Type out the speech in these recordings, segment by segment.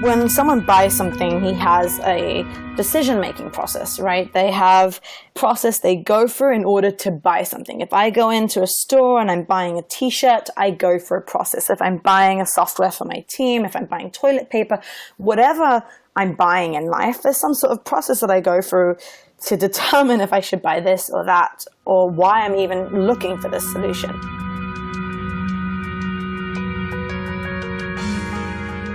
When someone buys something, he has a decision-making process, right? They have a process they go through in order to buy something. If I go into a store and I'm buying a t-shirt, I go through a process. If I'm buying a software for my team, if I'm buying toilet paper, whatever I'm buying in life, there's some sort of process that I go through to determine if I should buy this or that, or why I'm even looking for this solution.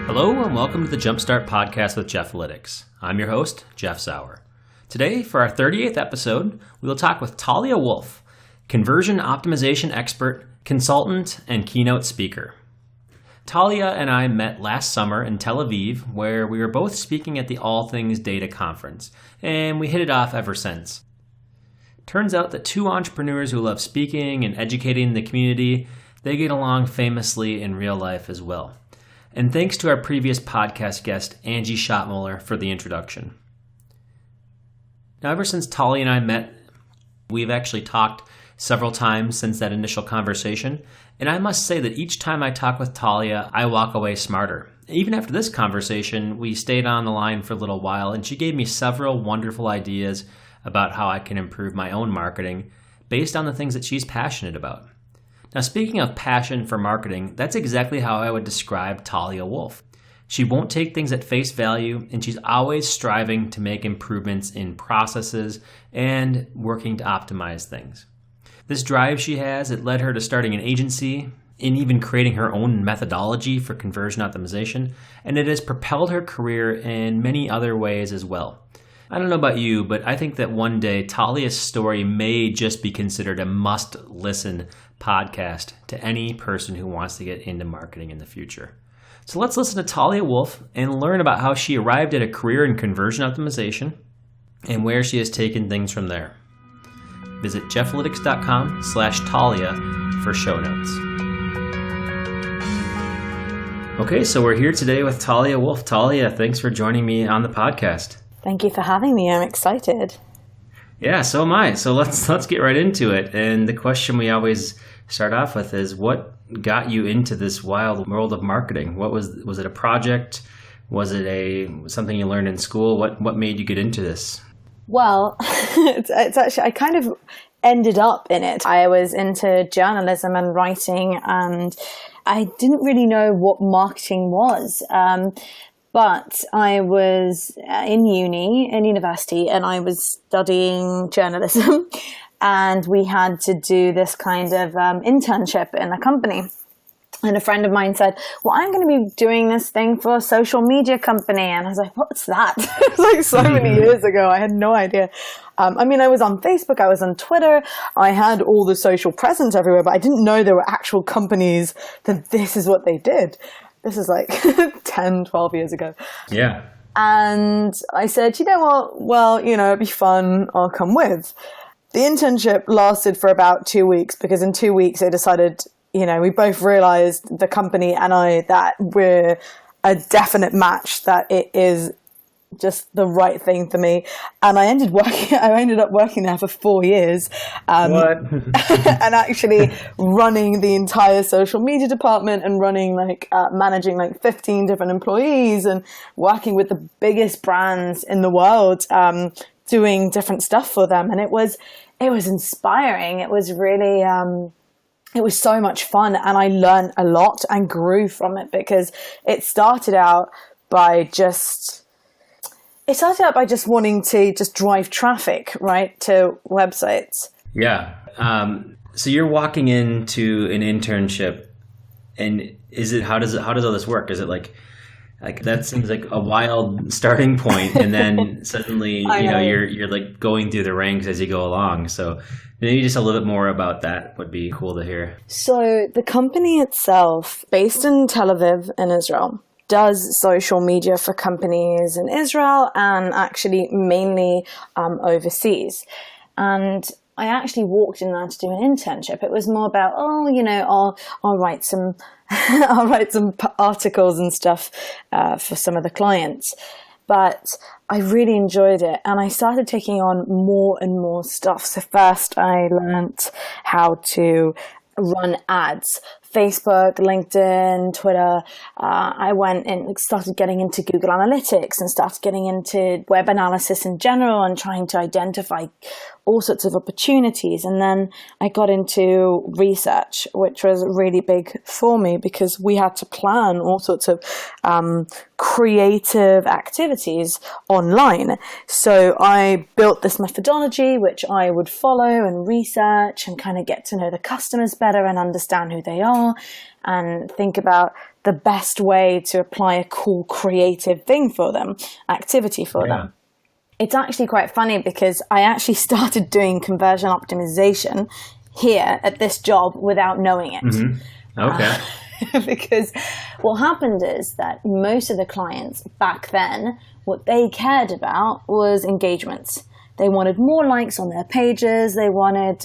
Hello and welcome to the Jumpstart podcast with Jeffalytics. I'm your host, Jeff Sauer. Today, for our 38th episode, we will talk with Talia Wolf, conversion optimization expert, consultant, and keynote speaker. Talia and I met last summer in Tel Aviv, where we were both speaking at the All Things Data conference, and we hit it off ever since. Turns out that two entrepreneurs who love speaking and educating the community, they get along famously in real life as well. And thanks to our previous podcast guest, Angie Schottmuller, for the introduction. Now, ever since Talia and I met, we've actually talked several times since that initial conversation, and I must say that each time I talk with Talia, I walk away smarter. Even after this conversation, we stayed on the line for a little while, and she gave me several wonderful ideas about how I can improve my own marketing based on the things that she's passionate about. Now, speaking of passion for marketing, that's exactly how I would describe Talia Wolf. She won't take things at face value, and she's always striving to make improvements in processes and working to optimize things. This drive she has, it led her to starting an agency and even creating her own methodology for conversion optimization, and it has propelled her career in many other ways as well. I don't know about you, but I think that one day Talia's story may just be considered a must-listen podcast to any person who wants to get into marketing in the future. So let's listen to Talia Wolf and learn about how she arrived at a career in conversion optimization and where she has taken things from there. Visit Jeffalytics.com/Talia for show notes. Okay, so we're here today with Talia Wolf. Talia, thanks for joining me on the podcast. Thank you for having me. I'm excited. Yeah, so am I. So let's get right into it. And the question we always start off with is, what got you into this wild world of marketing? What was it a project? Was it something you learned in school? What made you get into this? Well, it's actually, I kind of ended up in it. I was into journalism and writing, and I didn't really know what marketing was. But I was in university, and I was studying journalism, and we had to do this kind of internship in a company. And a friend of mine said, well, I'm going to be doing this thing for a social media company. And I was like, what's that? It was like so many years ago. I had no idea. I was on Facebook, I was on Twitter, I had all the social presence everywhere, but I didn't know there were actual companies that this is what they did. This is like 10, 12 years ago. Yeah. And I said, you know what? Well, it'd be fun. I'll come with. The internship lasted for about 2 weeks because in 2 weeks they decided, we both realized, the company and I, that we're a definite match, that it is just the right thing for me. And I ended up working there for 4 years. What? And actually running the entire social media department and managing 15 different employees and working with the biggest brands in the world, doing different stuff for them. And it was inspiring. It was really, it was so much fun, and I learned a lot and grew from it because it started out by just wanting to just drive traffic, right, to websites. Yeah. So you're walking into an internship, and how does all this work? Is it like that seems like a wild starting point, and then suddenly you're like going through the ranks as you go along. So maybe just a little bit more about that would be cool to hear. So the company itself, based in Tel Aviv in Israel, does social media for companies in Israel and actually mainly overseas. And I actually walked in there to do an internship. It was more about, I'll write some articles and stuff for some of the clients. But I really enjoyed it, and I started taking on more and more stuff. So first I learned how to run ads Facebook, LinkedIn, Twitter. I went and started getting into Google Analytics and started getting into web analysis in general and trying to identify all sorts of opportunities. And then I got into research, which was really big for me because we had to plan all sorts of creative activities online. So I built this methodology, which I would follow and research and kind of get to know the customers better and understand who they are and think about the best way to apply a cool creative thing for them, activity for them. It's actually quite funny because I actually started doing conversion optimization here at this job without knowing it. Mm-hmm. Okay. Because what happened is that most of the clients back then, what they cared about was engagements. They wanted more likes on their pages. They wanted,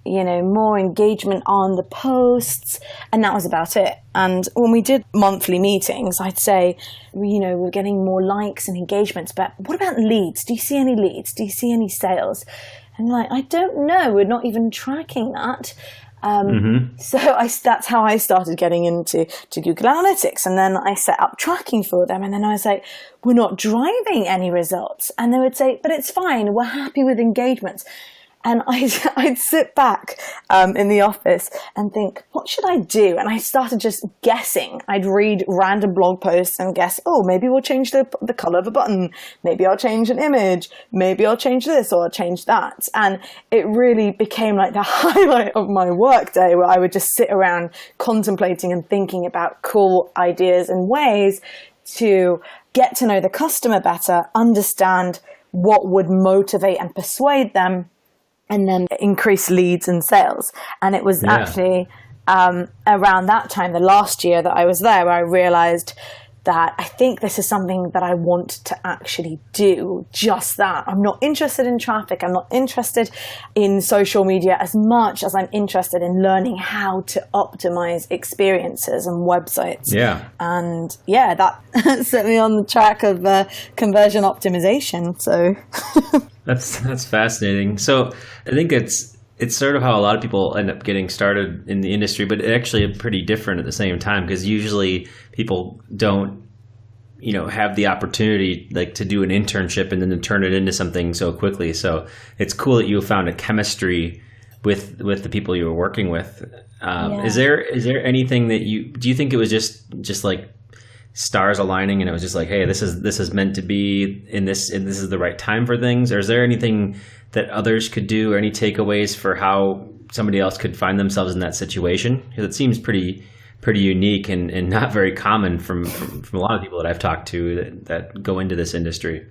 more engagement on the posts, and that was about it. And when we did monthly meetings, I'd say, we're getting more likes and engagements, but what about leads? Do you see any leads? Do you see any sales? And I don't know. We're not even tracking that. So that's how I started getting into Google Analytics. And then I set up tracking for them. And then I was like, we're not driving any results. And they would say, but it's fine. We're happy with engagements. And I'd sit back in the office and think, what should I do? And I started just guessing. I'd read random blog posts and guess, maybe we'll change the color of a button. Maybe I'll change an image. Maybe I'll change this or I'll change that. And it really became like the highlight of my work day where I would just sit around contemplating and thinking about cool ideas and ways to get to know the customer better, understand what would motivate and persuade them, and then increase leads and sales. And it was actually around that time, the last year that I was there, where I realized that I think this is something that I want to actually do, just that. I'm not interested in traffic. I'm not interested in social media as much as I'm interested in learning how to optimize experiences and websites. Yeah. And that set me on the track of conversion optimization. So That's fascinating. So I think it's sort of how a lot of people end up getting started in the industry, but actually pretty different at the same time, because usually people don't, have the opportunity like to do an internship and then to turn it into something so quickly. So it's cool that you found a chemistry with the people you were working with. Is there anything that do you think it was just like stars aligning and it was just like, hey, this is meant to be in this, and this is the right time for things? Or is there anything that others could do, or any takeaways for how somebody else could find themselves in that situation? Because it seems pretty unique and not very common from a lot of people that I've talked to that go into this industry.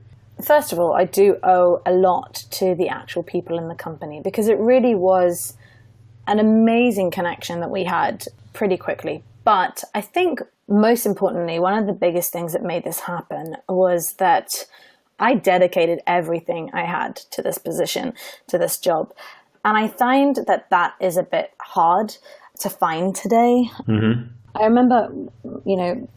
First of all, I do owe a lot to the actual people in the company, because it really was an amazing connection that we had pretty quickly. But I think most importantly, one of the biggest things that made this happen was that I dedicated everything I had to this position, to this job. And I find that is a bit hard to find today. Mm-hmm. I remember,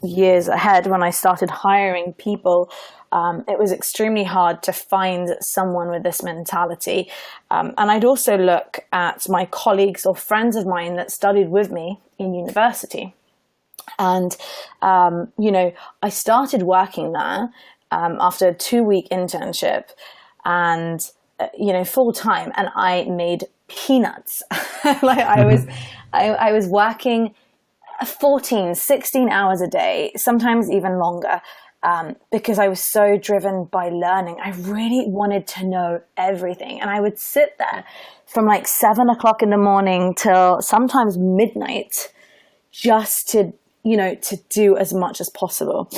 years ahead when I started hiring people, it was extremely hard to find someone with this mentality. And I'd also look at my colleagues or friends of mine that studied with me in university. And, I started working there after a 2-week internship and, full time, and I made peanuts. I was working 14, 16 hours a day, sometimes even longer, because I was so driven by learning. I really wanted to know everything. And I would sit there from like 7 o'clock in the morning till sometimes midnight just to do as much as possible.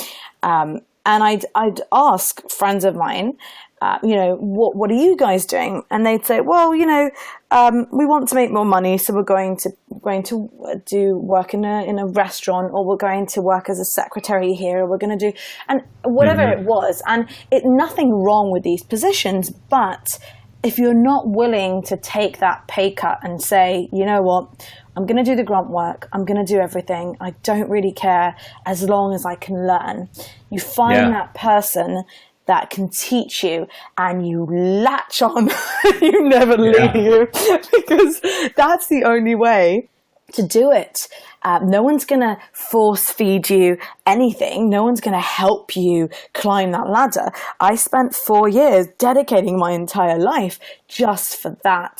And I'd ask friends of mine, what are you guys doing? And they'd say, well, we want to make more money, so we're going to do work in a restaurant, or we're going to work as a secretary here, or we're going to do, and whatever it was. And nothing wrong with these positions, but if you're not willing to take that pay cut and say, you know what, I'm going to do the grunt work, I'm going to do everything, I don't really care as long as I can learn. You find that person that can teach you, and you latch on, you never leave, because that's the only way to do it. No one's going to force feed you anything. No one's going to help you climb that ladder. I spent 4 years dedicating my entire life just for that,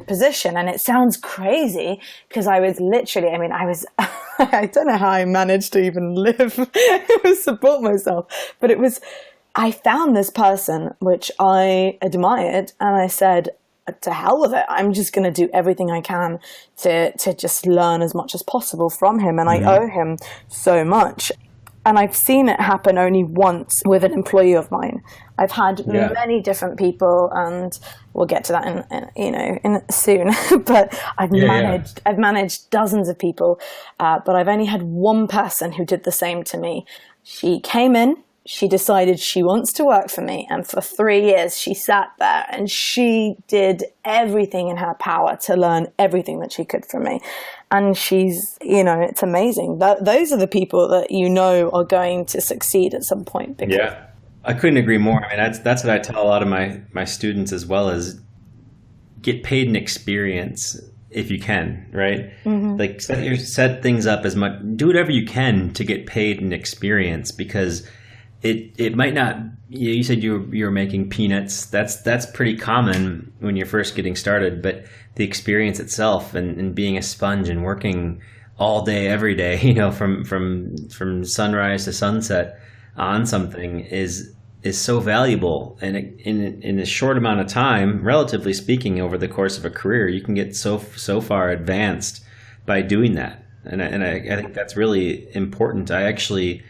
position. And it sounds crazy because I was literally, I don't know how I managed to even live, support myself, but I found this person which I admired, and I said, to hell with it. I'm just going to do everything I can to just learn as much as possible from him. And I owe him so much. And I've seen it happen only once with an employee of mine. I've had many different people, and we'll get to that in soon. But I've managed dozens of people, but I've only had one person who did the same to me. She came in. She decided she wants to work for me. And for 3 years, she sat there and she did everything in her power to learn everything that she could from me. And she's, it's amazing. Those are the people that are going to succeed at some point. Yeah, I couldn't agree more. I mean, that's what I tell a lot of my students as well, is get paid in experience if you can, right? Mm-hmm. Like set things up as much, do whatever you can to get paid in experience, because it might not. You said you were making peanuts. That's pretty common when you're first getting started. But the experience itself and being a sponge and working all day, every day, from sunrise to sunset on something is so valuable. And in a short amount of time, relatively speaking, over the course of a career, you can get so far advanced by doing that. And I think that's really important. I actually.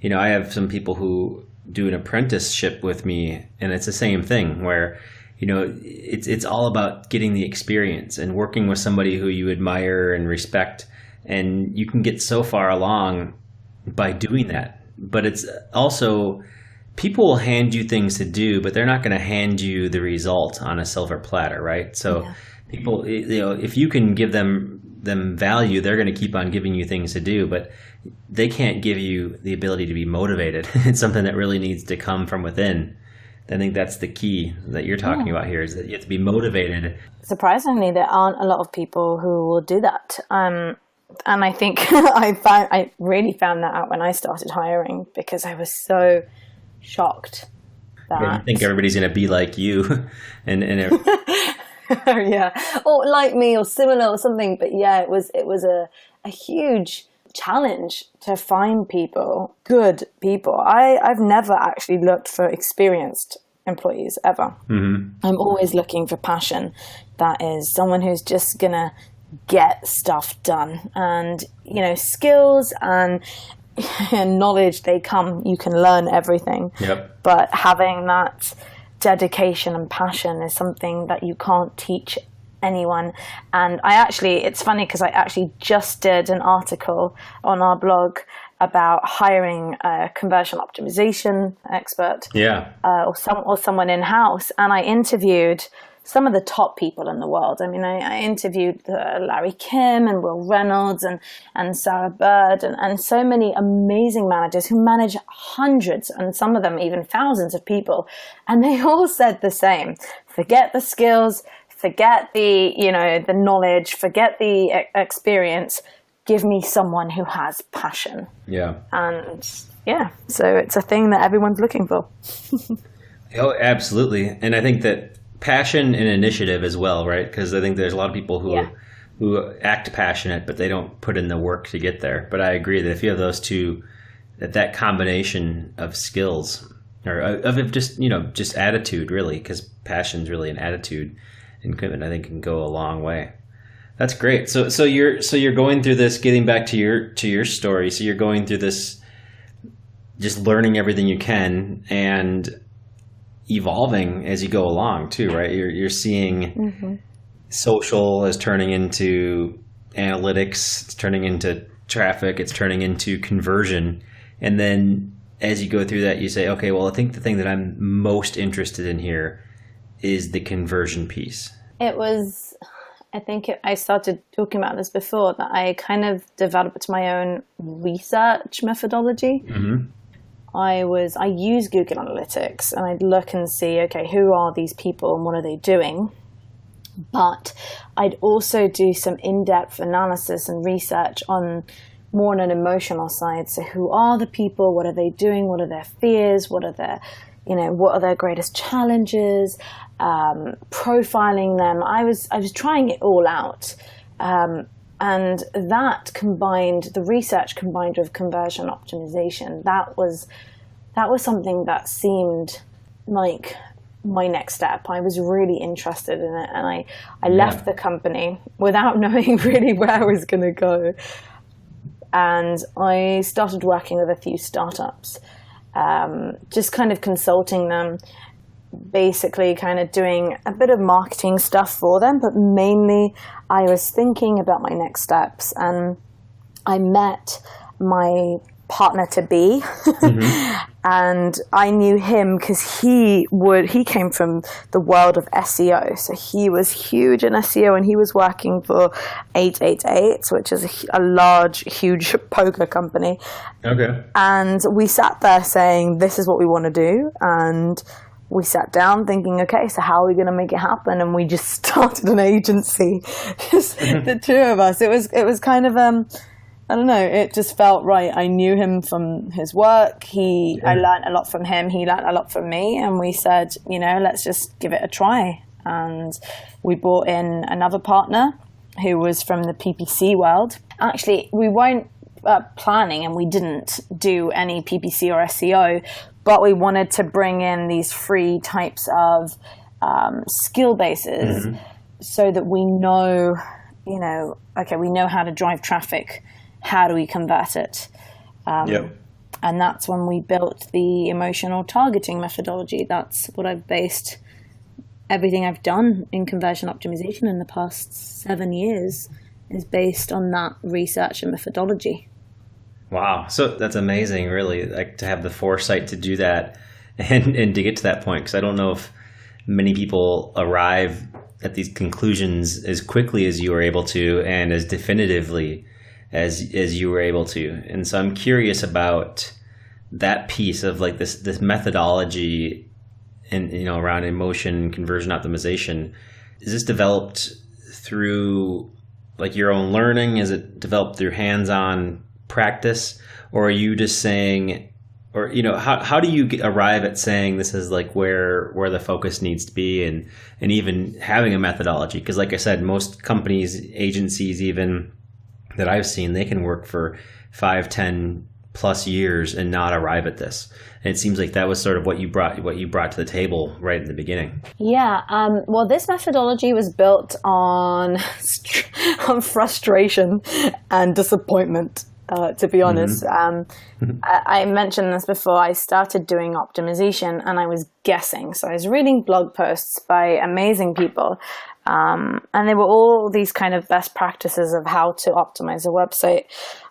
I have some people who do an apprenticeship with me, and it's the same thing where, it's all about getting the experience and working with somebody who you admire and respect. And you can get so far along by doing that. But it's also, people will hand you things to do, but they're not going to hand you the result on a silver platter, right? So people, if you can give them value, they're going to keep on giving you things to do, but they can't give you the ability to be motivated. It's something that really needs to come from within. I think that's the key that you're talking about here, is that you have to be motivated. Surprisingly, there aren't a lot of people who will do that. And I think I really found that out when I started hiring, because I was so shocked that I think everybody's going to be like you and yeah, or like me or similar or something. But yeah, it was a huge challenge to find good people. I've never actually looked for experienced employees ever. Mm-hmm. I'm always looking for passion. That is someone who's just gonna get stuff done, and skills and knowledge, you can learn everything. Yep. But having that dedication and passion is something that you can't teach anyone. And it's funny because I actually just did an article on our blog about hiring a conversion optimization expert, or someone in-house, and I interviewed some of the top people in the world. I mean, I interviewed Larry Kim and Will Reynolds and Sarah Bird and so many amazing managers who manage hundreds and some of them even thousands of people. And they all said the same: forget the skills, forget the knowledge, forget the experience. Give me someone who has passion. Yeah. And so it's a thing that everyone's looking for. Oh, absolutely. And I think that passion and initiative as well, right? Because I think there's a lot of people who act passionate, but they don't put in the work to get there. But I agree that if you have those two, that combination of skills, or of just attitude, really, because passion's really an attitude, and commitment, I think, can go a long way. That's great. So you're going through this. Getting back to your story, so you're going through this, just learning everything you can and evolving as you go along too, right? You're seeing social is turning into analytics, it's turning into traffic, it's turning into conversion, and then as you go through that, you say, okay, well, I think the thing that I'm most interested in here is the conversion piece. I started talking about this before, that I kind of developed my own research methodology. Mm-hmm. I use Google Analytics, and I'd look and see, okay, who are these people and what are they doing? But I'd also do some in-depth analysis and research on more on an emotional side. So who are the people? What are they doing? What are their fears? What are their greatest challenges? Profiling them. I was trying it all out. And that the research combined with conversion optimization, that was something that seemed like my next step. I was really interested in it, and I left the company without knowing really where I was going to go. And I started working with a few startups, just kind of consulting them, basically kind of doing a bit of marketing stuff for them, but mainly I was thinking about my next steps. And I met my partner-to-be, and I knew him because he came from the world of SEO. So he was huge in SEO, and he was working for 888, which is a large, huge poker company. Okay. And we sat there saying, this is what we want to do. And we sat down thinking, okay, so how are we going to make it happen? And we just started an agency, just the two of us. It was kind of, I don't know, it just felt right. I knew him from his work. I learned a lot from him. He learned a lot from me. And we said, let's just give it a try. And we brought in another partner who was from the PPC world. Actually, we weren't planning, and we didn't do any PPC or SEO, but we wanted to bring in these free types of skill bases so that we know, we know how to drive traffic. How do we convert it? And that's when we built the emotional targeting methodology. That's what I've based everything I've done in conversion optimization in the past 7 years is based on that research and methodology. Wow. So that's amazing, really, like to have the foresight to do that and to get to that point. Because I don't know if many people arrive at these conclusions as quickly as you were able to and as definitively as you were able to. And so I'm curious about that piece of like this methodology and, around emotion conversion optimization. Is this developed through like your own learning? Is it developed through hands-on practice, or are you just saying, or how do you arrive at saying this is like where the focus needs to be, and even having a methodology? Because like I said, most companies, agencies even that I've seen, they can work for 5, 10 plus years and not arrive at this. And it seems like that was sort of what you brought to the table right in the beginning. Yeah. Well, this methodology was built on frustration and disappointment. To be honest, I mentioned this before. I started doing optimization and I was guessing. So I was reading blog posts by amazing people. And they were all these kind of best practices of how to optimize a website.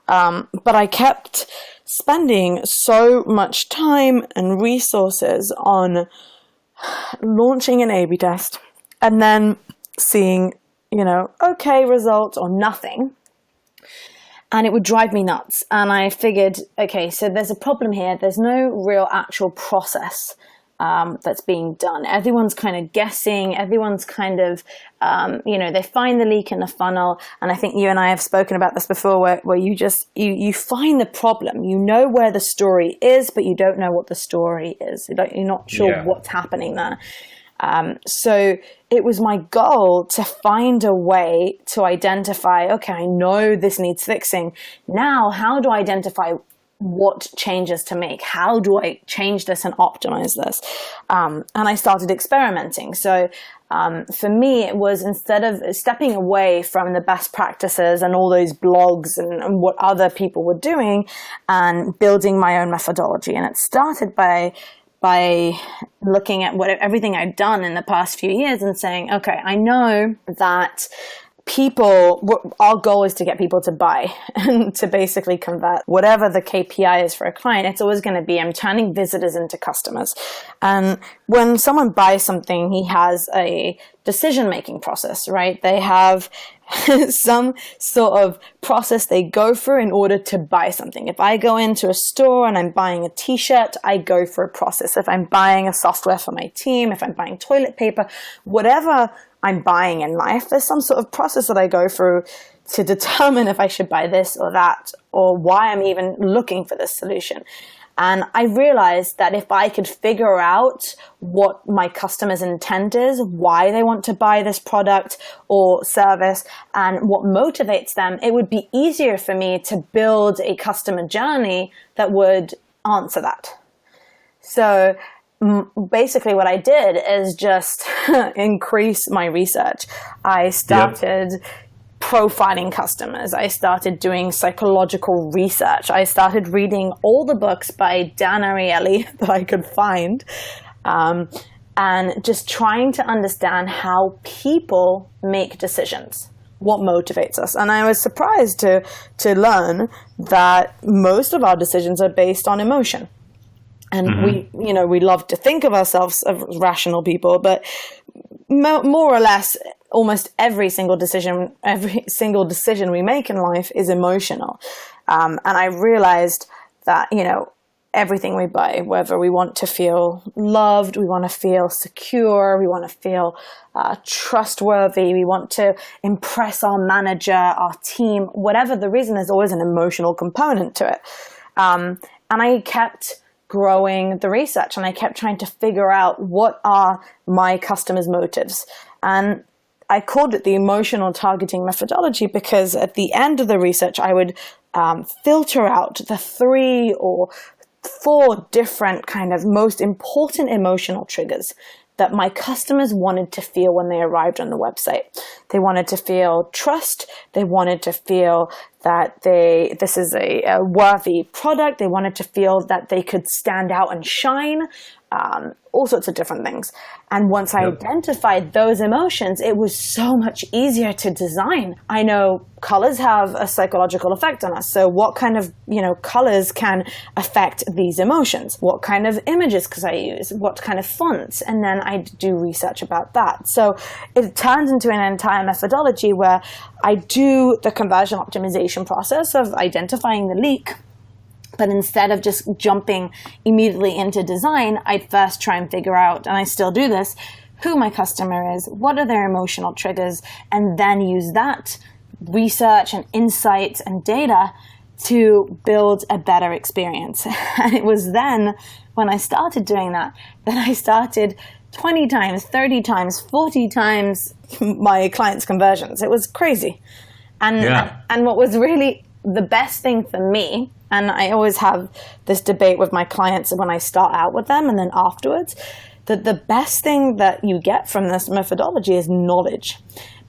But I kept spending so much time and resources on launching an A/B test and then seeing, okay results or nothing. And it would drive me nuts. And I figured, okay, so there's a problem here. There's no real actual process that's being done. Everyone's kind of guessing. Everyone's kind of, they find the leak in the funnel. And I think you and I have spoken about this before, where you just, you find the problem. You know where the story is, but you don't know what the story is. You're not sure what's happening there. So it was my goal to find a way to identify, okay, I know this needs fixing. Now, how do I identify what changes to make? How do I change this and optimize this? And I started experimenting. So for me, it was, instead of stepping away from the best practices and all those blogs and what other people were doing, and building my own methodology. And it started by looking at everything I'd done in the past few years and saying, okay, I know that our goal is to get people to buy and to basically convert. Whatever the KPI is for a client, it's always going to be, I'm turning visitors into customers. And when someone buys something, he has a decision-making process, right? They have some sort of process they go through in order to buy something. If I go into a store and I'm buying a t-shirt, I go through a process. If I'm buying a software for my team, if I'm buying toilet paper, whatever I'm buying in life, there's some sort of process that I go through to determine if I should buy this or that, or why I'm even looking for this solution. And I realized that if I could figure out what my customer's intent is, why they want to buy this product or service, and what motivates them, it would be easier for me to build a customer journey that would answer that. So basically what I did is just increase my research. I started profiling customers. I started doing psychological research. I started reading all the books by Dan Ariely that I could find, and just trying to understand how people make decisions, what motivates us. And I was surprised to learn that most of our decisions are based on emotion. And we love to think of ourselves as rational people, but more or less, almost every single decision we make in life is emotional. And I realized that, everything we buy, whether we want to feel loved, we want to feel secure, we want to feel trustworthy, we want to impress our manager, our team, whatever the reason, there's always an emotional component to it. And I kept growing the research, and I kept trying to figure out what are my customers' motives. And I called it the emotional targeting methodology because at the end of the research, I would filter out the 3 or 4 different kind of most important emotional triggers that my customers wanted to feel when they arrived on the website. They wanted to feel trust. They wanted to feel that this is a worthy product. They wanted to feel that they could stand out and shine, all sorts of different things. And once I identified those emotions, it was so much easier to design. I know colors have a psychological effect on us. So what kind of, colors can affect these emotions? What kind of images could I use? What kind of fonts? And then I do research about that. So it turns into an entire methodology where I do the conversion optimization process of identifying the leak. But instead of just jumping immediately into design, I'd first try and figure out, and I still do this, who my customer is, what are their emotional triggers, and then use that research and insights and data to build a better experience. And it was then when I started doing that I started 20 times, 30 times, 40 times my clients' conversions. It was crazy. And what was really the best thing for me, and I always have this debate with my clients when I start out with them and then afterwards, that the best thing that you get from this methodology is knowledge.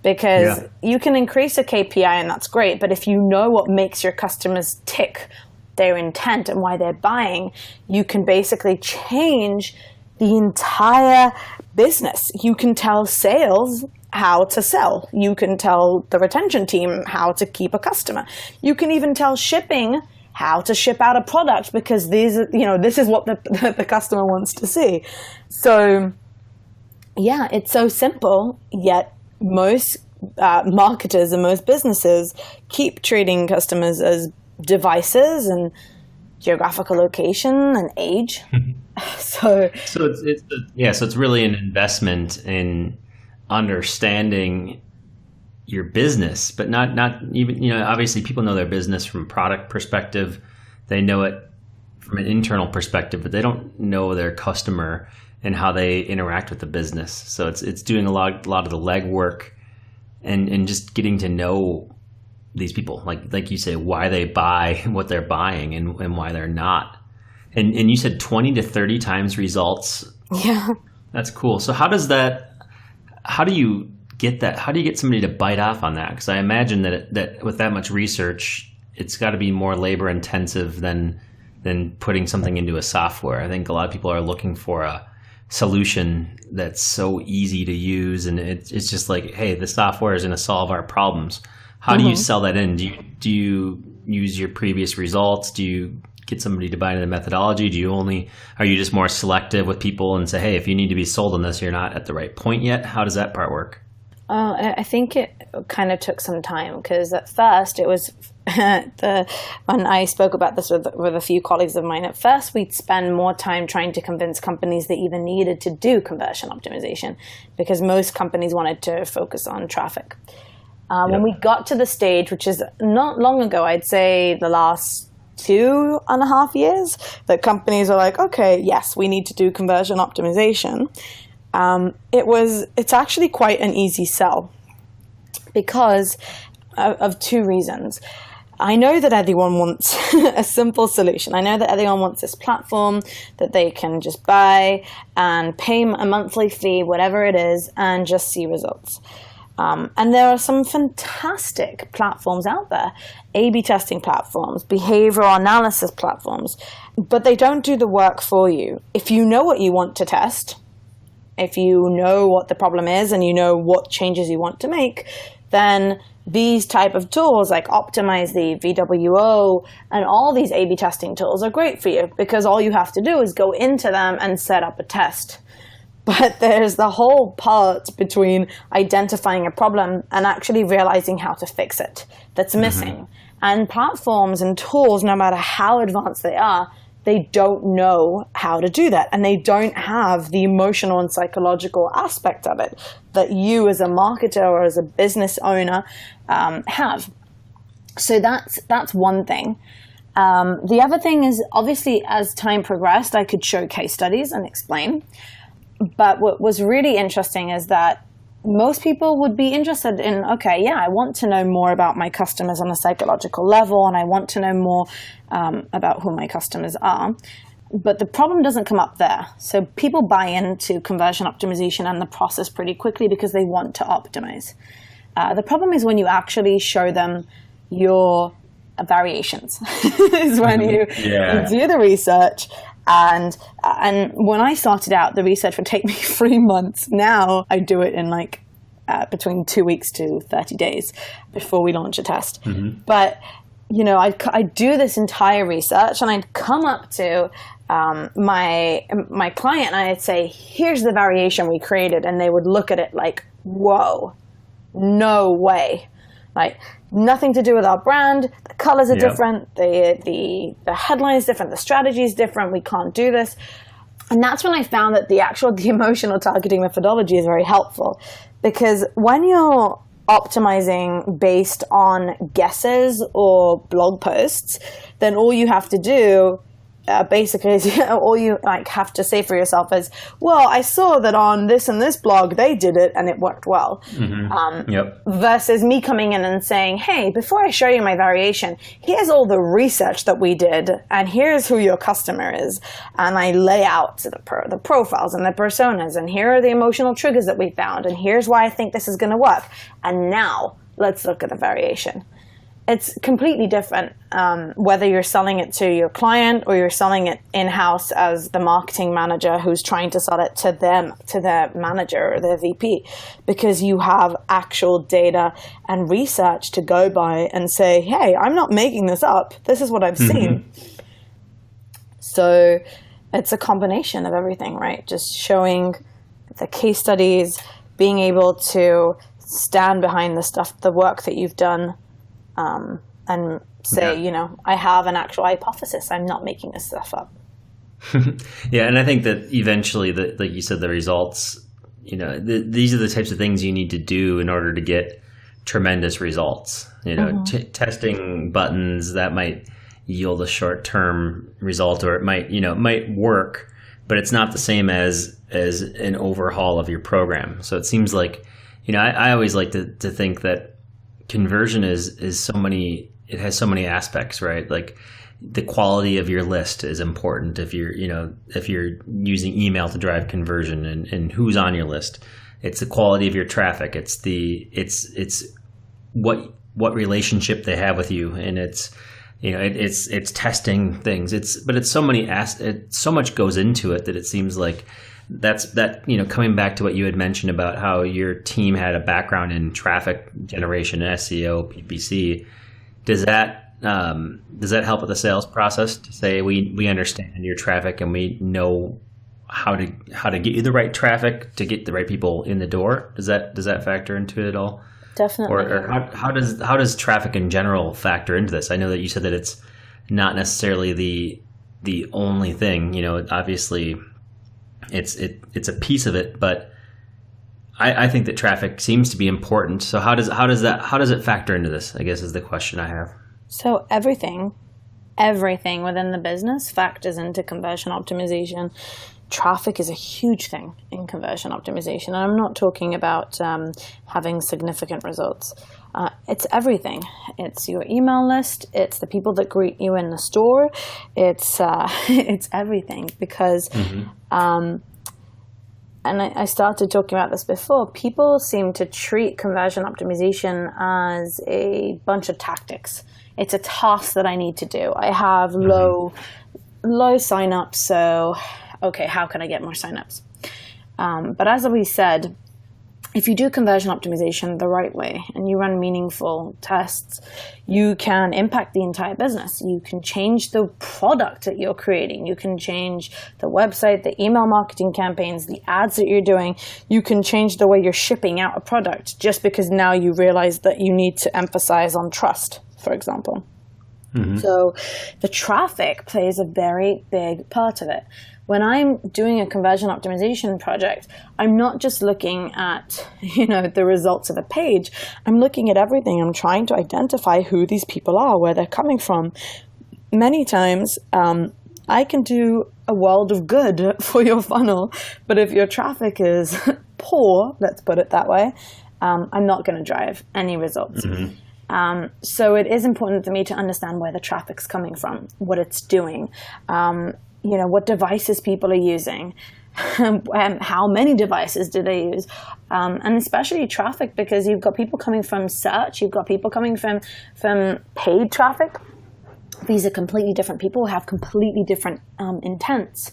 Because you can increase a KPI and that's great, but if you know what makes your customers tick, their intent and why they're buying, you can basically change the entire business. You can tell sales how to sell. You can tell the retention team how to keep a customer. You can even tell shipping how to ship out a product because this is what the customer wants to see. So yeah, it's so simple, yet most marketers and most businesses keep treating customers as devices and geographical location and age. So it's really an investment in understanding your business, but not even, obviously people know their business from a product perspective. They know it from an internal perspective, but they don't know their customer and how they interact with the business. So it's doing a lot of the legwork and just getting to know these people, like you say, why they buy what they're buying and why they're not. And you said 20 to 30 times results. Yeah. That's cool. So how do you get that? How do you get somebody to bite off on that? Because I imagine that with that much research, it's got to be more labor intensive than putting something into a software. I think a lot of people are looking for a solution that's so easy to use, and it's just like, hey, the software is going to solve our problems. How do you sell that in? Do you use your previous results? Do you get somebody to buy into the methodology? Are you just more selective with people and say, hey, if you need to be sold on this, you're not at the right point yet? How does that part work? I think it kind of took some time, because at first it was when I spoke about this with a few colleagues of mine, at first we'd spend more time trying to convince companies they even needed to do conversion optimization, because most companies wanted to focus on traffic. When we got to the stage, which is not long ago, I'd say the last 2.5 years, that companies are like, okay, yes, we need to do conversion optimization. It's actually quite an easy sell, because of two reasons. I know that everyone wants a simple solution. I know that everyone wants this platform that they can just buy and pay a monthly fee, whatever it is, and just see results. And there are some fantastic platforms out there, A/B testing platforms, behavioral analysis platforms, but they don't do the work for you. If you know what you want to test, if you know what the problem is and you know what changes you want to make, then these type of tools like Optimize, VWO, and all these A/B testing tools are great for you, because all you have to do is go into them and set up a test. But there's the whole part between identifying a problem and actually realizing how to fix it that's missing. And platforms and tools, no matter how advanced they are, they don't know how to do that. And they don't have the emotional and psychological aspect of it that you as a marketer or as a business owner have. So that's one thing. The other thing is, obviously, as time progressed, I could show case studies and explain. But what was really interesting is that most people would be interested in, okay, yeah, I want to know more about my customers on a psychological level, and I want to know more about who my customers are. But the problem doesn't come up there. So people buy into conversion optimization and the process pretty quickly because they want to optimize. The problem is when you actually show them your variations, is when you do the research. And when I started out, the research would take me 3 months. Now I do it in between 2 weeks to 30 days before we launch a test. But I'd do this entire research, and I'd come up to my client and I'd say, here's the variation we created. And they would look at it like, whoa, no way. Like, nothing to do with our brand. The colors are different. The headline is different. The strategy is different. We can't do this. And that's when I found that the emotional targeting methodology is very helpful, because when you're optimizing based on guesses or blog posts, then all you have to do basically is all you have to say for yourself is, well, I saw that on this and this blog they did it and it worked well. Versus me coming in and saying, hey, before I show you my variation, here's all the research that we did, and here's who your customer is, and I lay out the profiles and the personas, and here are the emotional triggers that we found, and here's why I think this is going to work, and now let's look at the variation. It's completely different whether you're selling it to your client or you're selling it in-house as the marketing manager who's trying to sell it to their manager or their VP, because you have actual data and research to go by and say, hey, I'm not making this up. This is what I've seen. So it's a combination of everything, right? Just showing the case studies, being able to stand behind the work that you've done, and say, I have an actual hypothesis. I'm not making this stuff up. And I think that eventually, like you said, the results, these are the types of things you need to do in order to get tremendous results. Testing buttons, that might yield a short-term result, or it might work, but it's not the same as an overhaul of your program. So it seems like, I always like to think that conversion is so many, it has so many aspects, right? Like, the quality of your list is important if you're using email to drive conversion, and who's on your list. It's the quality of your traffic. It's what relationship they have with you, and it's testing things. But it's so much goes into it that it seems like coming back to what you had mentioned about how your team had a background in traffic generation, SEO, PPC. Does that help with the sales process to say we understand your traffic and we know how to get you the right traffic to get the right people in the door? Does that factor into it at all? Definitely. Or how does traffic in general factor into this? I know that you said that it's not necessarily the only thing. Obviously, it's a piece of it, but I think that traffic seems to be important. So how does it factor into this, I guess, is the question I have. So everything within the business factors into conversion optimization. Traffic is a huge thing in conversion optimization. And I'm not talking about having significant results. It's everything. It's your email list. It's the people that greet you in the store. It's everything because, and I started talking about this before, people seem to treat conversion optimization as a bunch of tactics. It's a task that I need to do. I have low signups, so okay, how can I get more signups? But as we said, if you do conversion optimization the right way and you run meaningful tests, you can impact the entire business. You can change the product that you're creating. You can change the website, the email marketing campaigns, the ads that you're doing. You can change the way you're shipping out a product just because now you realize that you need to emphasize on trust, for example. So the traffic plays a very big part of it. When I'm doing a conversion optimization project, I'm not just looking at, the results of a page. I'm looking at everything. I'm trying to identify who these people are, where they're coming from. Many times, I can do a world of good for your funnel, but if your traffic is poor, let's put it that way, I'm not going to drive any results. So it is important for me to understand where the traffic's coming from, what it's doing, what devices people are using, how many devices do they use, and especially traffic, because you've got people coming from search, you've got people coming from paid traffic. These are completely different people who have completely different intents.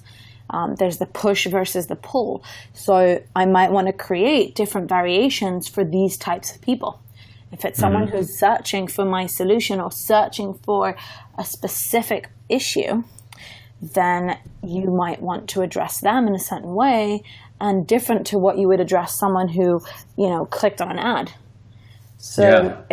There's the push versus the pull. So I might want to create different variations for these types of people. If it's someone who's searching for my solution or searching for a specific issue, then you might want to address them in a certain way and different to what you would address someone who, clicked on an ad. So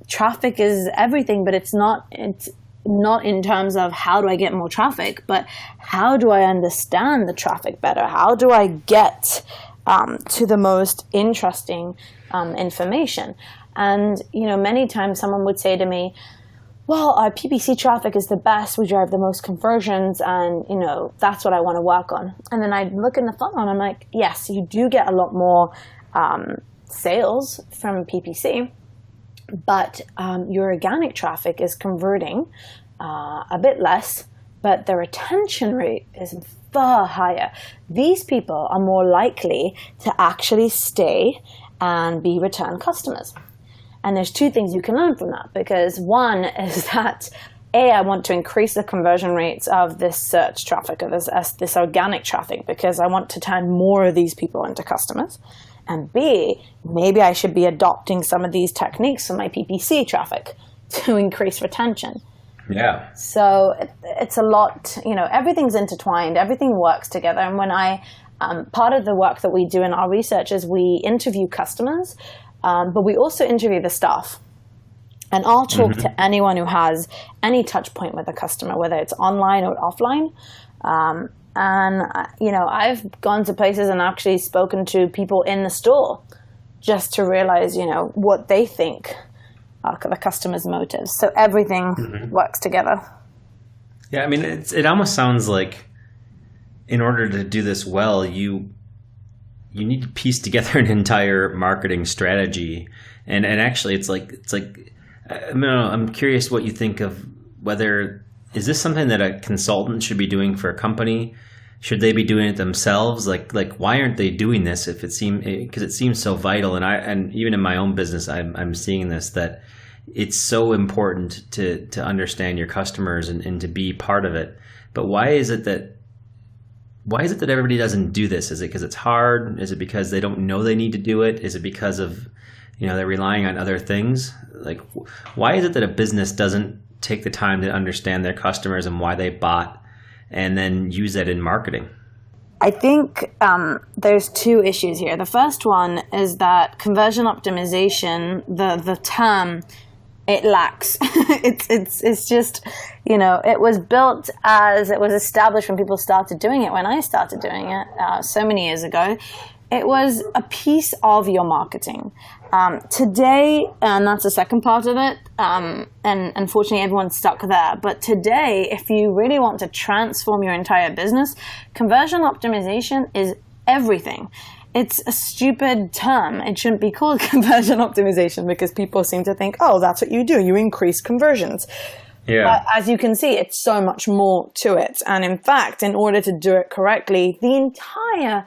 traffic is everything, but it's not in terms of how do I get more traffic, but how do I understand the traffic better? How do I get to the most interesting information? And, many times someone would say to me, well, our PPC traffic is the best. We drive the most conversions and, that's what I want to work on. And then I look in the funnel and I'm like, yes, you do get a lot more sales from PPC, but your organic traffic is converting a bit less, but the retention rate is far higher. These people are more likely to actually stay and be return customers. And there's two things you can learn from that, because one is that I want to increase the conversion rates of this search traffic, or this organic traffic, because I want to turn more of these people into customers. And B, maybe I should be adopting some of these techniques for my PPC traffic to increase retention. Yeah. So it's a lot, everything's intertwined, everything works together. And when part of the work that we do in our research is we interview customers, but we also interview the staff. And I'll talk to anyone who has any touch point with a customer, whether it's online or offline. I've gone to places and actually spoken to people in the store just to realize, what they think are the customer's motives. So everything works together. Yeah, I mean, it almost sounds like in order to do this well, you need to piece together an entire marketing strategy. And actually, it's like I'm curious what you think of whether, is this something that a consultant should be doing for a company? Should they be doing it themselves? Like why aren't they doing this? Because it seems so vital. And even in my own business, I'm seeing this, that it's so important to understand your customers and to be part of it. But why is it that everybody doesn't do this? Is it because it's hard? Is it because they don't know they need to do it? Is it because of, they're relying on other things? Like, why is it that a business doesn't take the time to understand their customers and why they bought, and then use that in marketing? I think there's two issues here. The first one is that conversion optimization, the term, it lacks. It's just, it was built as it was established when people started doing it. When I started doing it so many years ago, it was a piece of your marketing. Today, and that's the second part of it, and unfortunately everyone's stuck there, but today, if you really want to transform your entire business, conversion optimization is everything. It's a stupid term. It shouldn't be called conversion optimization because people seem to think, oh, that's what you do. You increase conversions. Yeah. But as you can see, it's so much more to it. And in fact, in order to do it correctly, the entire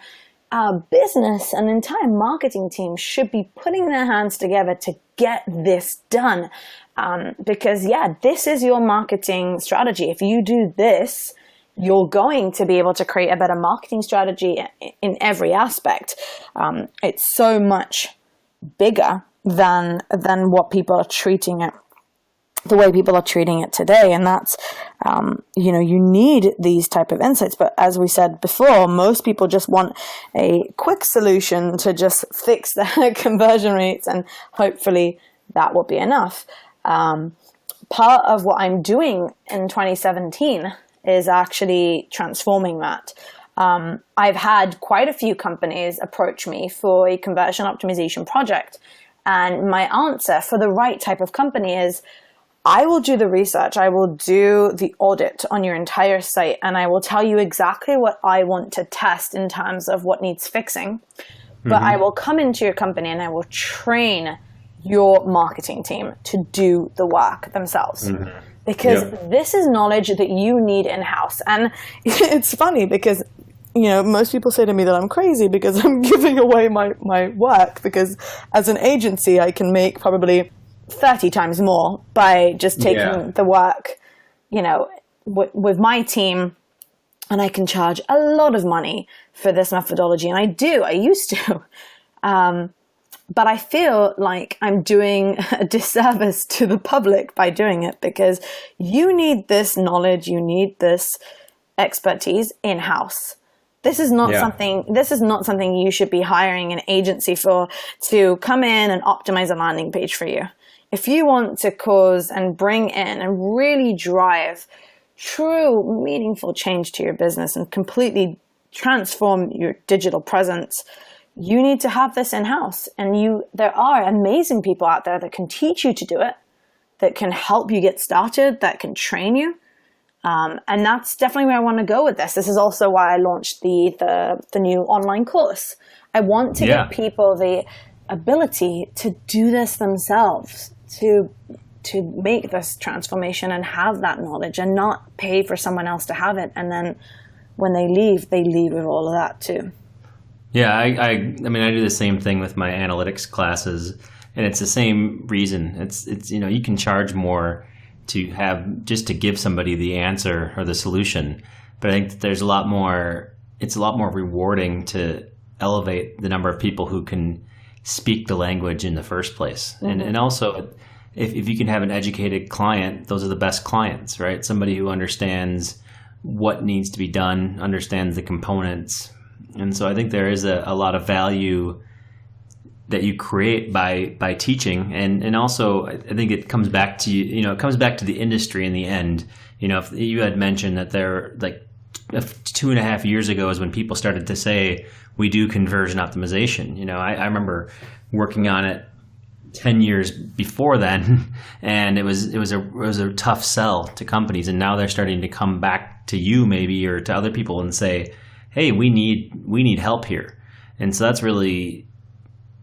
business and the entire marketing team should be putting their hands together to get this done. Because, this is your marketing strategy. If you do this, you're going to be able to create a better marketing strategy in every aspect. It's so much bigger than what people are treating it, the way people are treating it today. And that's, you need these type of insights. But as we said before, most people just want a quick solution to just fix their conversion rates, and hopefully that will be enough. Part of what I'm doing in 2017 is actually transforming that. I've had quite a few companies approach me for a conversion optimization project. And my answer for the right type of company is, I will do the research, I will do the audit on your entire site, and I will tell you exactly what I want to test in terms of what needs fixing. But I will come into your company and I will train your marketing team to do the work themselves. Because this is knowledge that you need in-house. And it's funny because, most people say to me that I'm crazy because I'm giving away my work, because as an agency, I can make probably 30 times more by just taking the work, with my team, and I can charge a lot of money for this methodology. And I used to. But I feel like I'm doing a disservice to the public by doing it, because you need this knowledge, you need this expertise in-house. This is not something you should be hiring an agency for to come in and optimize a landing page for you. If you want to cause and bring in and really drive true meaningful change to your business and completely transform your digital presence, you need to have this in-house. And there are amazing people out there that can teach you to do it, that can help you get started, that can train you. And that's definitely where I want to go with this. This is also why I launched the new online course. I want to give people the ability to do this themselves, to make this transformation and have that knowledge, and not pay for someone else to have it. And then when they leave with all of that too. Yeah, I mean, I do the same thing with my analytics classes, and it's the same reason. It's you can charge more to have just to give somebody the answer or the solution, but I think that there's a lot more. It's a lot more rewarding to elevate the number of people who can speak the language in the first place, and also if you can have an educated client, those are the best clients, right? Somebody who understands what needs to be done, understands the components. And so I think there is a lot of value that you create by teaching. And also I think it comes back to, it comes back to the industry in the end. If you had mentioned that there, like 2.5 years ago is when people started to say, we do conversion optimization. I remember working on it 10 years before then, and it was a tough sell to companies. And now they're starting to come back to you maybe, or to other people, and say, hey, we need help here. And so that's really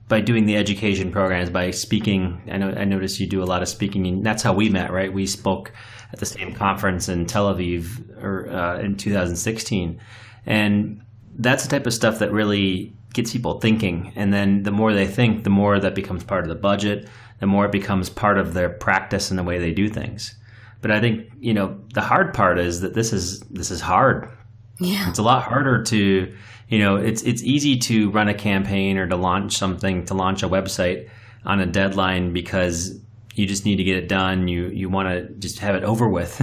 by doing the education programs, by speaking. I noticed you do a lot of speaking, and that's how we met, right? We spoke at the same conference in Tel Aviv in 2016. And that's the type of stuff that really gets people thinking. And then the more they think, the more that becomes part of the budget, the more it becomes part of their practice and the way they do things. But I think, the hard part is that this is hard. Yeah. It's a lot harder to, it's easy to run a campaign or to launch something, to launch a website on a deadline because you just need to get it done. You want to just have it over with.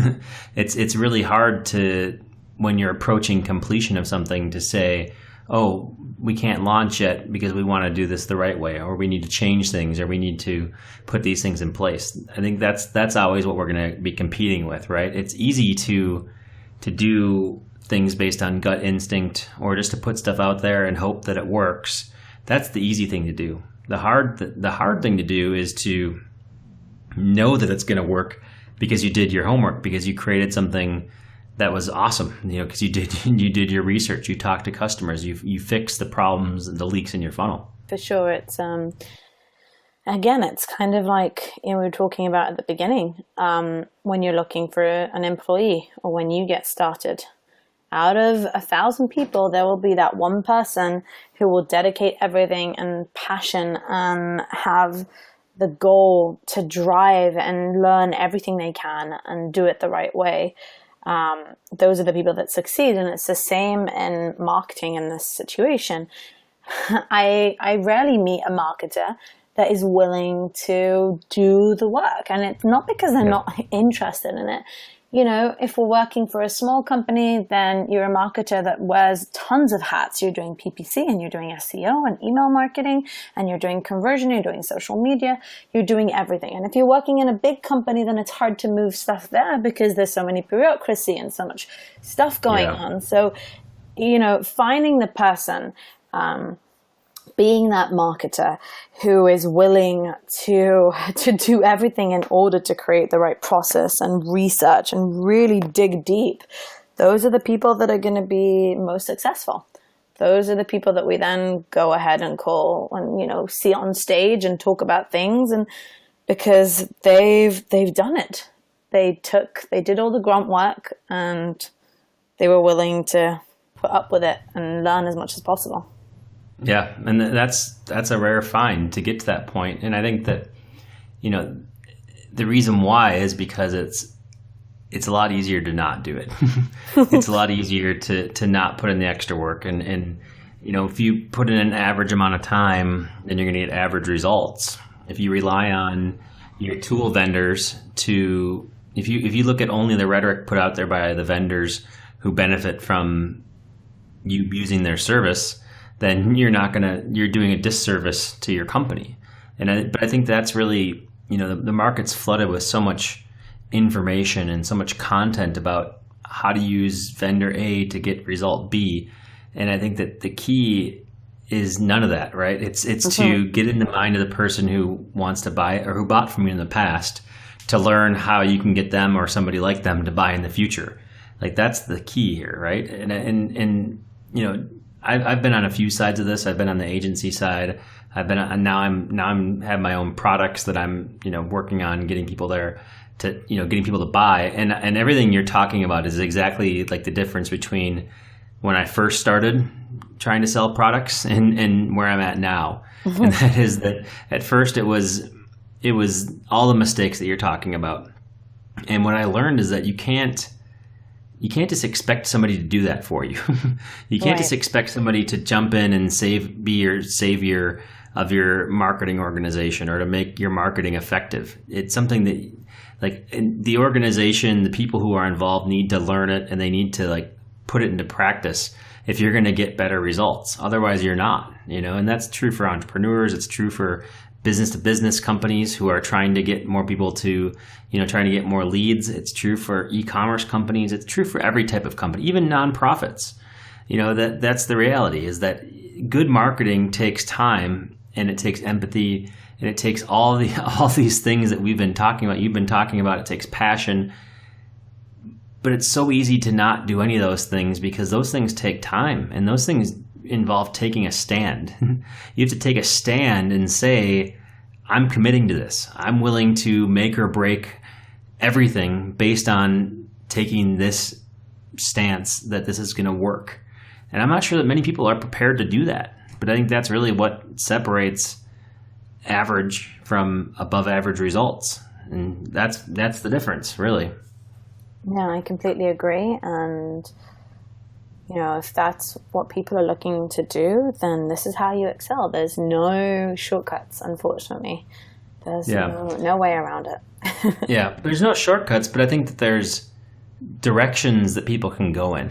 It's really hard to, when you're approaching completion of something, to say, oh, we can't launch yet because we want to do this the right way, or we need to change things, or we need to put these things in place. I think that's always what we're going to be competing with, right? It's easy to do things based on gut instinct, or just to put stuff out there and hope that it works. That's the easy thing to do. The hard thing to do is to know that it's going to work because you did your homework, because you created something that was awesome, because you did your research, you talked to customers, you fixed the problems, the leaks in your funnel. For sure. It's again, it's kind of like we were talking about at the beginning, when you're looking for an employee, or when you get started. Out of 1,000 people, there will be that one person who will dedicate everything and passion and have the goal to drive and learn everything they can and do it the right way. Those are the people that succeed, and it's the same in marketing in this situation. I rarely meet a marketer that is willing to do the work, and it's not because they're not interested in it. If we're working for a small company, then you're a marketer that wears tons of hats. You're doing PPC, and you're doing SEO and email marketing, and you're doing conversion, you're doing social media, you're doing everything. And if you're working in a big company, then it's hard to move stuff there because there's so many bureaucracy and so much stuff going on. So, finding the person, being that marketer who is willing to do everything in order to create the right process and research and really dig deep, those are the people that are going to be most successful. Those are the people that we then go ahead and call and see on stage and talk about things, and because they've done it. They did all the grunt work, and they were willing to put up with it and learn as much as possible. Yeah, and that's a rare find to get to that point. And I think that, the reason why is because it's a lot easier to not do it. It's a lot easier to not put in the extra work. And if you put in an average amount of time, then you're going to get average results. If you rely on your tool vendors if you look at only the rhetoric put out there by the vendors who benefit from you using their service, then you're doing a disservice to your company. But I think that's really, the market's flooded with so much information and so much content about how to use vendor A to get result B. And I think that the key is none of that, right? It's to get in the mind of the person who wants to buy or who bought from you in the past, to learn how you can get them or somebody like them to buy in the future. Like, that's the key here, right? And I've been on a few sides of this. I've been on the agency side. Now I'm have my own products that I'm working on getting people there to getting people to buy, and everything you're talking about is exactly like the difference between when I first started trying to sell products and where I'm at now. And that is that at first it was all the mistakes that you're talking about. And what I learned is that you can't just expect somebody to do that for you. You can't just expect somebody to jump in and be your savior of your marketing organization, or to make your marketing effective. It's something that, the organization, the people who are involved need to learn it, and they need to put it into practice if you're going to get better results. Otherwise, you're not. And that's true for entrepreneurs. It's true for business-to-business companies who are trying to get more people to, trying to get more leads. It's true for e-commerce companies. It's true for every type of company, even nonprofits. That's the reality, is that good marketing takes time, and it takes empathy, and it takes all these things that we've been talking about. You've been talking about. It takes passion. But it's so easy to not do any of those things, because those things take time, and those things involve taking a stand. You have to take a stand and say, I'm committing to this. I'm willing to make or break everything based on taking this stance that this is going to work. And I'm not sure that many people are prepared to do that. But I think that's really what separates average from above average results. And that's the difference, really. Yeah, I completely agree. And if that's what people are looking to do, then this is how you excel. There's no shortcuts, unfortunately. There's Yeah. no way around it. Yeah, there's no shortcuts, but I think that there's directions that people can go in.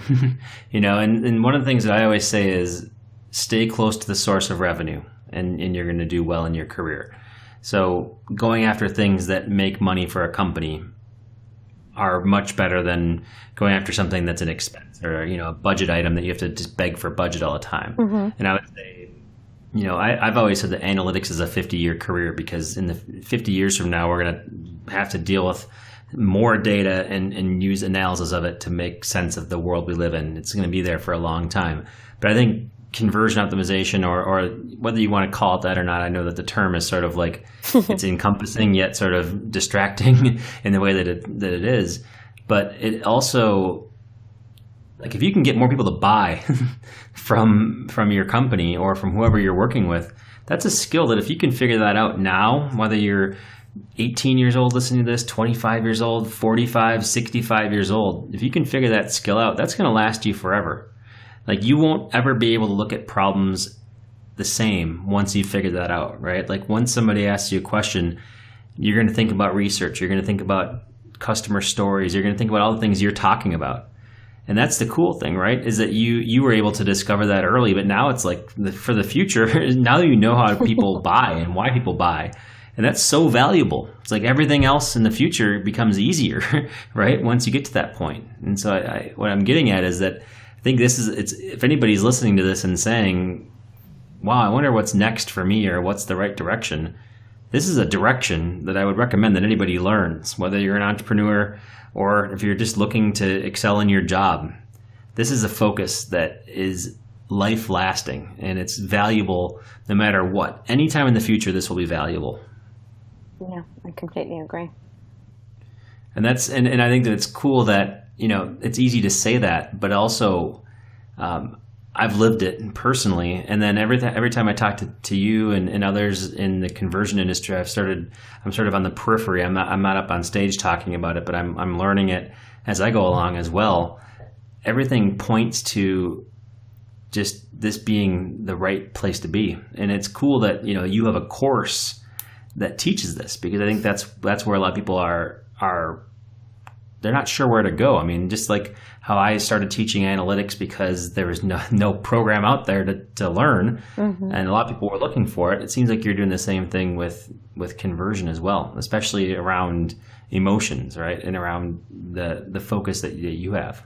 And one of the things that I always say is stay close to the source of revenue, and you're going to do well in your career. So going after things that make money for a company are much better than going after something that's an expense or, a budget item that you have to just beg for budget all the time. And I would say, I've always said that analytics is a 50-year career, because in the 50 years from now, we're going to have to deal with more data and use analysis of it to make sense of the world we live in. It's going to be there for a long time. But I think conversion optimization, or whether you want to call it that or not, I know that the term is sort of like it's encompassing yet sort of distracting in the way that it is. But it also, like, if you can get more people to buy from your company or from whoever you're working with, that's a skill that if you can figure that out now, whether you're 18 years old listening to this, 25 years old, 45, 65 years old, if you can figure that skill out, that's going to last you forever. Like, you won't ever be able to look at problems the same once you figure that out, right? Like, once somebody asks you a question, you're going to think about research. You're going to think about customer stories. You're going to think about all the things you're talking about. And that's the cool thing, right? Is that you were able to discover that early, but now it's like for the future, now that you know how people buy and why people buy. And that's so valuable. It's like everything else in the future becomes easier, right? Once you get to that point. And so what I'm getting at is that I think if anybody's listening to this and saying, wow, I wonder what's next for me or what's the right direction, this is a direction that I would recommend that anybody learns, whether you're an entrepreneur or if you're just looking to excel in your job. This is a focus that is life lasting, and it's valuable no matter what. Anytime in the future, this will be valuable. Yeah, I completely agree. And I think that it's cool that, it's easy to say that, but also I've lived it personally. And then every time I talk to you and others in the conversion industry, I'm sort of on the periphery. I'm not up on stage talking about it, but I'm learning it as I go along as well. Everything points to just this being the right place to be. And it's cool that, you have a course that teaches this, because I think that's where a lot of people are they're not sure where to go. I mean, just like how I started teaching analytics because there was no program out there to learn, and a lot of people were looking for it. It seems like you're doing the same thing with conversion as well, especially around emotions, right? And around the focus that you have.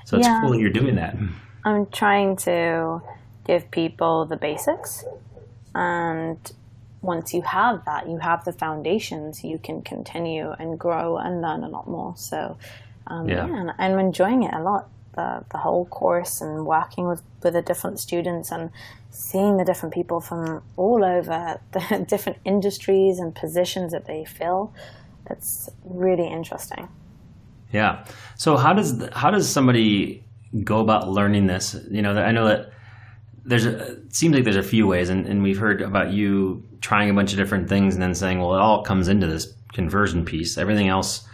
So it's cool that you're doing that. I'm trying to give people the basics, and once you have that, you have the foundations, you can continue and grow and learn a lot more. So, and I'm enjoying it a lot, the whole course, and working with the different students and seeing the different people from all over the different industries and positions that they fill. It's really interesting. Yeah. So how does somebody go about learning this? I know that it seems like there's a few ways, and we've heard about you trying a bunch of different things and then saying, well, it all comes into this conversion piece. Everything else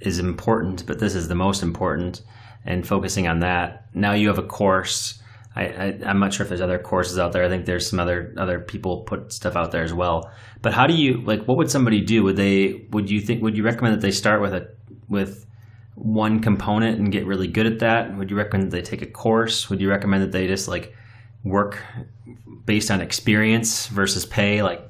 is important, but this is the most important, and focusing on that. Now you have a course. I'm not sure if there's other courses out there. I think there's some other people put stuff out there as well. But how do you, what would somebody do? Would you recommend that they start with one component and get really good at that? Would you recommend that they take a course? Would you recommend that they just work based on experience versus pay, like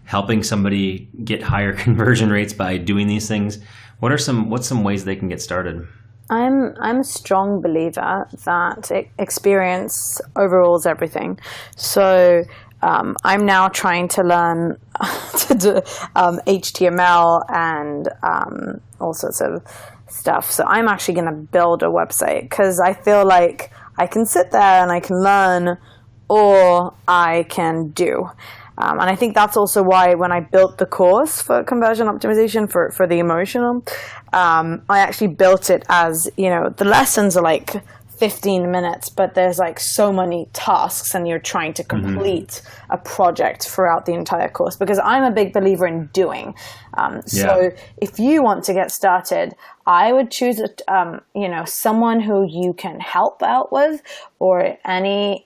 helping somebody get higher conversion rates by doing these things? What's some ways they can get started? I'm a strong believer that experience overrules everything. So I'm now trying to learn to do HTML and all sorts of stuff. So I'm actually going to build a website, because I feel like I can sit there and I can learn, or I can do. And I think that's also why when I built the course for conversion optimization for the emotional, I actually built it as, the lessons are 15 minutes, but there's so many tasks, and you're trying to complete a project throughout the entire course, because I'm a big believer in doing. So if you want to get started, I would choose someone who you can help out with, or any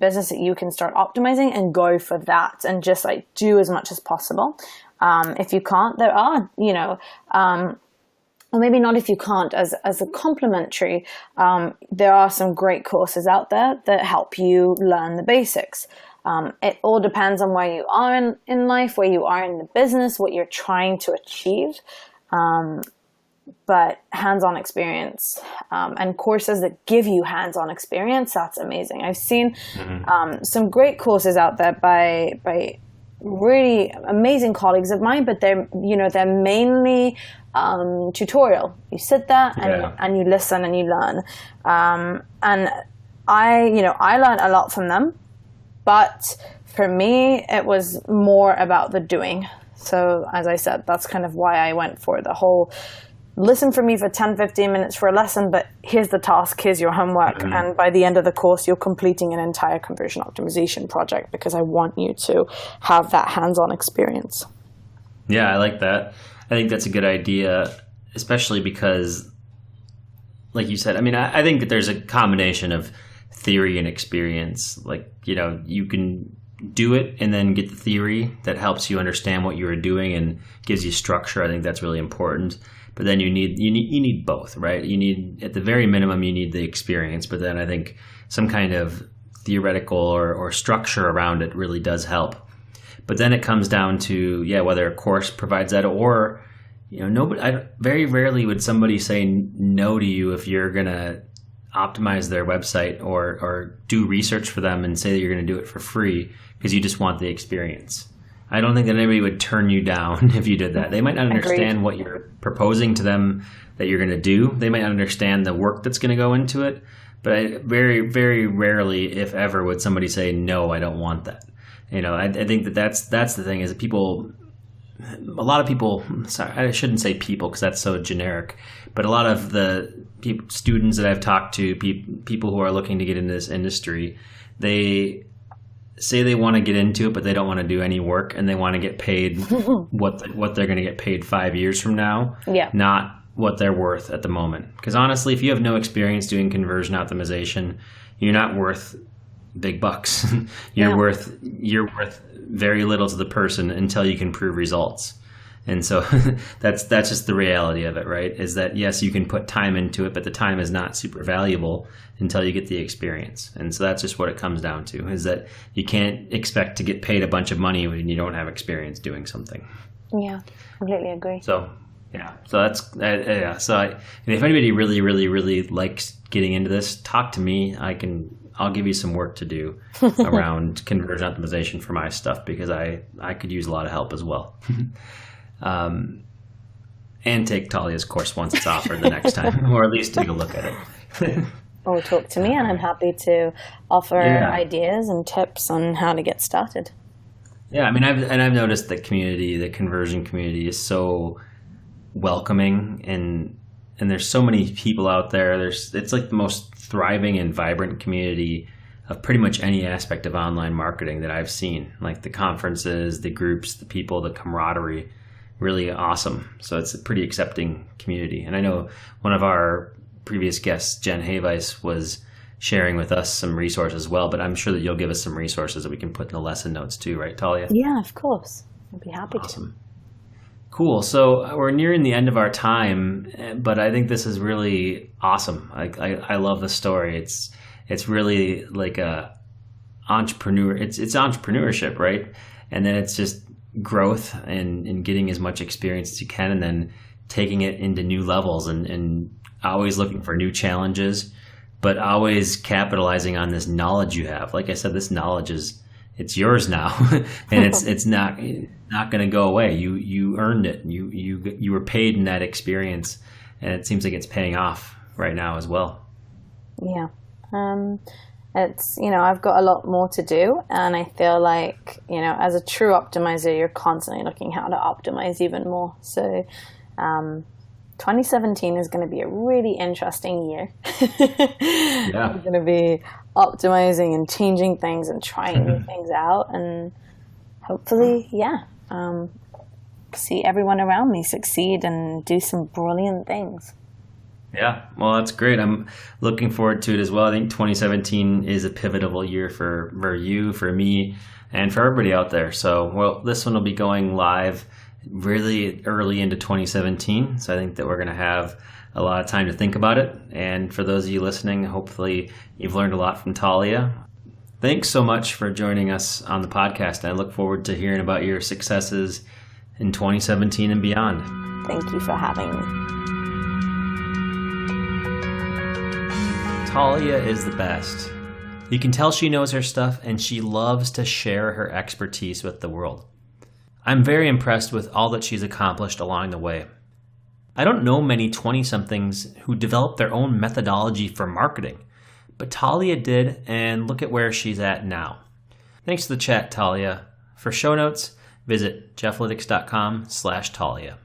business that you can start optimizing, and go for that, and just do as much as possible. If you can't, there are, or maybe not if you can't, as a complementary, there are some great courses out there that help you learn the basics. It all depends on where you are in life, where you are in the business, what you're trying to achieve. But hands-on experience and courses that give you hands-on experience, that's amazing. I've seen some great courses out there by really amazing colleagues of mine, but they're mainly tutorial. You sit there and you listen and you learn. And I learned a lot from them, but for me, it was more about the doing. So as I said, that's kind of why I went for the whole listen for me for 10, 15 minutes for a lesson, but here's the task, here's your homework. And by the end of the course, you're completing an entire conversion optimization project because I want you to have that hands-on experience. Yeah, I like that. I think that's a good idea, especially because, like you said, I think that there's a combination of theory and experience. Like, you can do it and then get the theory that helps you understand what you are doing and gives you structure. I think that's really important. But then you need both, right? You need, at the very minimum, you need the experience. But then I think some kind of theoretical or structure around it really does help. But then it comes down to, whether a course provides that or, very rarely would somebody say no to you if you're going to optimize their website or do research for them and say that you're going to do it for free because you just want the experience. I don't think that anybody would turn you down if you did that. They might not understand what you're proposing to them that you're going to do. They might not understand the work that's going to go into it. But very, very rarely, if ever, would somebody say, no, I don't want that. I think that's the thing is that a lot of people, sorry, I shouldn't say people because that's so generic, but a lot of the students that I've talked to, people who are looking to get into this industry, they say they want to get into it, but they don't want to do any work, and they want to get paid what they're going to get paid 5 years from now, not what they're worth at the moment. Because honestly, if you have no experience doing conversion optimization, you're not worth big bucks. You're worth very little to the person until you can prove results. And so that's just the reality of it, right? Is that, yes, you can put time into it, but the time is not super valuable until you get the experience. And so that's just what it comes down to, is that you can't expect to get paid a bunch of money when you don't have experience doing something. Yeah, completely agree. So, so that's, So if anybody really, really, really likes getting into this, talk to me. I'll give you some work to do around conversion optimization for my stuff because I could use a lot of help as well. And take Talia's course once it's offered the next time, or at least take a look at it. Or talk to me, and I'm happy to offer ideas and tips on how to get started. Yeah, I've noticed the conversion community is so welcoming, and there's so many people out there. It's like the most thriving and vibrant community of pretty much any aspect of online marketing that I've seen. Like the conferences, the groups, the people, the camaraderie. Really awesome. So it's a pretty accepting community. And I know one of our previous guests, Jen Hayvice, was sharing with us some resources as well, but I'm sure that you'll give us some resources that we can put in the lesson notes too, right, Talia? Yeah, of course. I'd be happy to. Cool. So we're nearing the end of our time, but I think this is really awesome. I love the story. It's really like a entrepreneur. It's entrepreneurship, right? And then it's just growth and getting as much experience as you can, and then taking it into new levels and always looking for new challenges, but always capitalizing on this knowledge you have. Like I said, this knowledge it's yours now, and it's not going to go away. You earned it. You were paid in that experience, and it seems like it's paying off right now as well. Yeah. It's, I've got a lot more to do, and I feel like, as a true optimizer, you're constantly looking how to optimize even more. So 2017 is going to be a really interesting year. Yeah. We're going to be optimizing and changing things and trying new things out, and hopefully, see everyone around me succeed and do some brilliant things. Yeah, well, that's great. I'm looking forward to it as well. I think 2017 is a pivotal year for you, for me, and for everybody out there. So, this one will be going live really early into 2017. So I think that we're going to have a lot of time to think about it. And for those of you listening, hopefully you've learned a lot from Talia. Thanks so much for joining us on the podcast. I look forward to hearing about your successes in 2017 and beyond. Thank you for having me. Talia is the best. You can tell she knows her stuff, and she loves to share her expertise with the world. I'm very impressed with all that she's accomplished along the way. I don't know many 20-somethings who develop their own methodology for marketing, but Talia did, and look at where she's at now. Thanks for the chat, Talia. For show notes, visit jeffalytics.com/Talia.